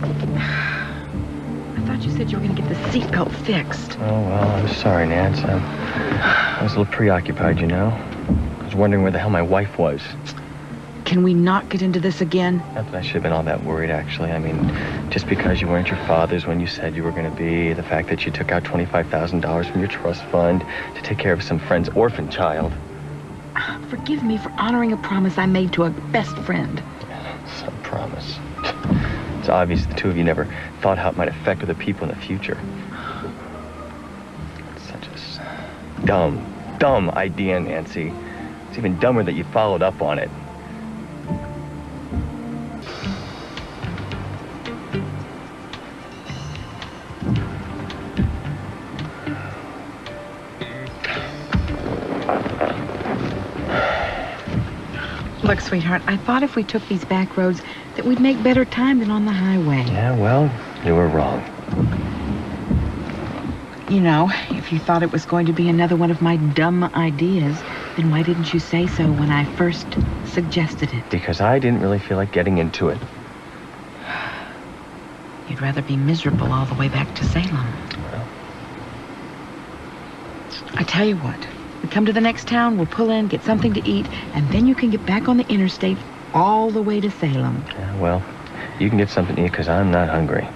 I thought you said you were going to get the seatbelt fixed. Oh, well, I'm sorry, Nance. I was a little preoccupied, you know. I was wondering where the hell my wife was. Can we not get into this again? Not that I should have been all that worried, actually. I mean, just because you weren't your father's when you said you were going to be, the fact that you took out $25,000 from your trust fund to take care of some friend's orphan child. Forgive me for honoring a promise I made to a best friend. Some promise. It's obvious the two of you never thought how it might affect other people in the future. It's such a dumb idea, Nancy. It's even dumber that you followed up on it. Look, sweetheart, I thought if we took these back roads that we'd make better time than on the highway. Yeah, well, you were wrong. You know, if you thought it was going to be another one of my dumb ideas, then why didn't you say so when I first suggested it? Because I didn't really feel like getting into it. You'd rather be miserable all the way back to Salem. Well. I tell you what. We come to the next town, we'll pull in, get something to eat, and then you can get back on the interstate all the way to Salem. Yeah, well, you can get something to eat because I'm not hungry.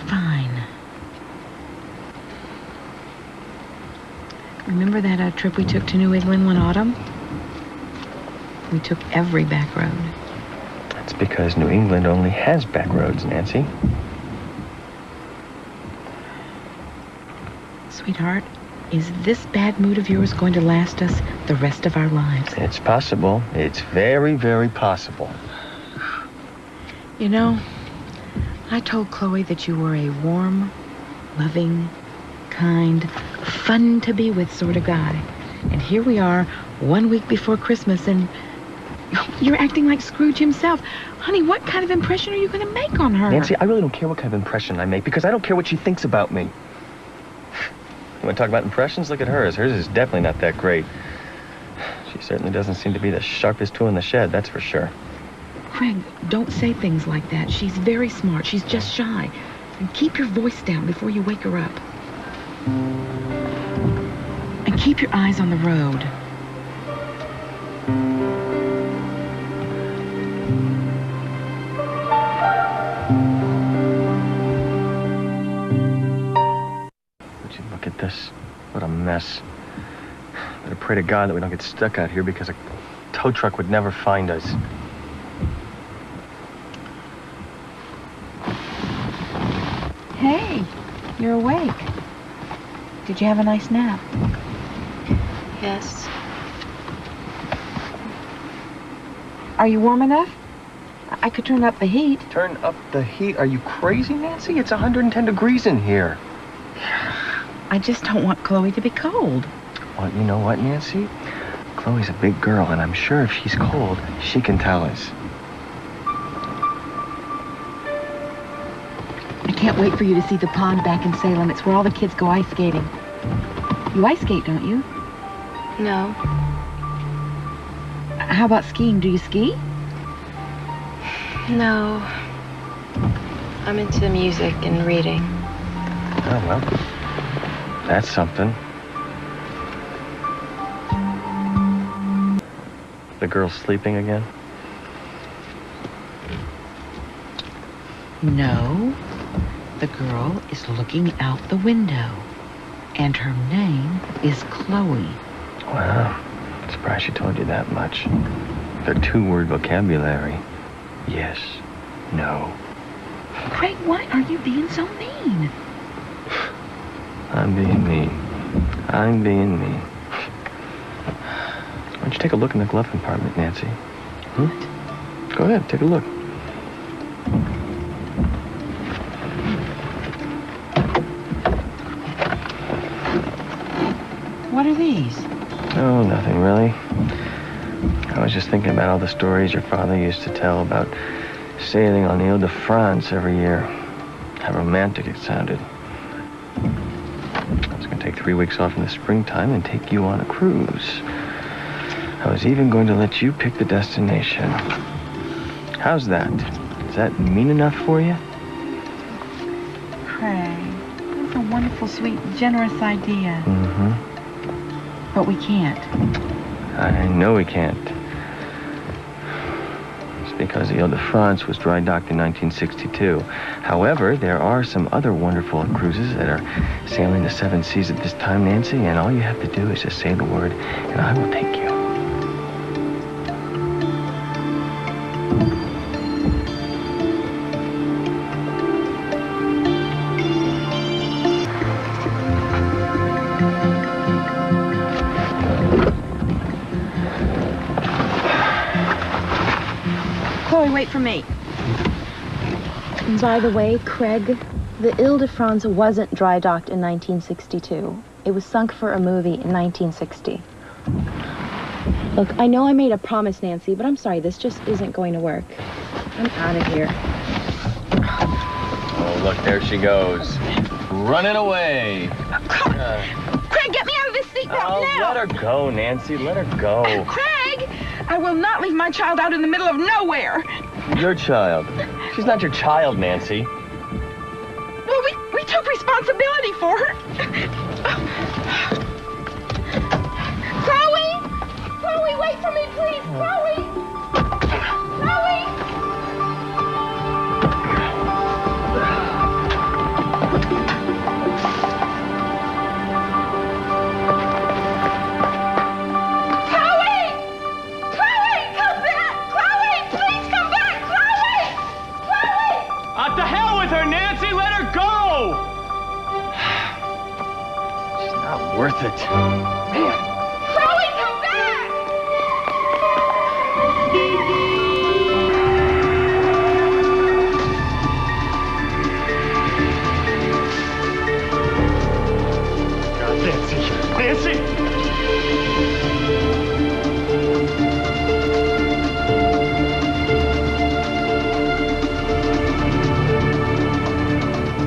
Fine. Remember that trip we took to New England one autumn? We took every back road. That's because New England only has back roads, Nancy. Sweetheart, is this bad mood of yours going to last us the rest of our lives? It's possible. It's very, very possible. You know, I told Chloe that you were a warm, loving, kind, fun to be with sort of guy. And here we are, 1 week before Christmas, and you're acting like Scrooge himself. Honey, what kind of impression are you going to make on her? Nancy, I really don't care what kind of impression I make because I don't care what she thinks about me. You want to talk about impressions? Look at hers. Hers is definitely not that great. She certainly doesn't seem to be the sharpest tool in the shed, that's for sure. Craig, don't say things like that. She's very smart. She's just shy. And keep your voice down before you wake her up. And keep your eyes on the road. Would you look at this? What a mess. Better pray to God that we don't get stuck out here because a tow truck would never find us. Hey, you're awake. Did you have a nice nap? Yes. Are you warm enough? I could turn up the heat. Turn up the heat? Are you crazy, Nancy? It's 110 degrees in here. I just don't want Chloe to be cold. Well, you know what, Nancy? Chloe's a big girl, and I'm sure if she's cold, she can tell us. I can't wait for you to see the pond back in Salem. It's where all the kids go ice skating. You ice skate, don't you? No. How about skiing? Do you ski? No. I'm into music and reading. Oh, well. That's something. The girl's sleeping again? No. The girl is looking out the window. And her name is Chloe. Wow. I'm surprised she told you that much. Their two-word vocabulary. Yes. No. Craig, why are you being so mean? I'm being mean. I'm being mean. Why don't you take a look in the glove compartment, Nancy? What? Go ahead, take a look. What are these? Oh, nothing really. I was just thinking about all the stories your father used to tell about sailing on the Ile-de-France every year. How romantic it sounded. I was going to take 3 weeks off in the springtime and take you on a cruise. I was even going to let you pick the destination. How's that? Does that mean enough for you? Craig, it's a wonderful, sweet, generous idea. Mm-hmm. But we can't. I know we can't. It's because the Ile-de-France was dry docked in 1962. However, there are some other wonderful cruises that are sailing the 7 seas at this time, Nancy, and all you have to do is just say the word, and I will take you. Chloe, wait for me. By the way, Craig, the Ile-de-France wasn't dry docked in 1962. It was sunk for a movie in 1960. Look, I know I made a promise, Nancy, but I'm sorry, this just isn't going to work. I'm out of here. Oh, look, there she goes. Running away. Craig, get me out of this seatbelt now! Let her go, Nancy. Let her go. Craig! I will not leave my child out in the middle of nowhere. Your child. She's not your child, Nancy. Well, we took responsibility for her. Chloe! Chloe, wait for me, please! Chloe! Chloe! Worth it. Man.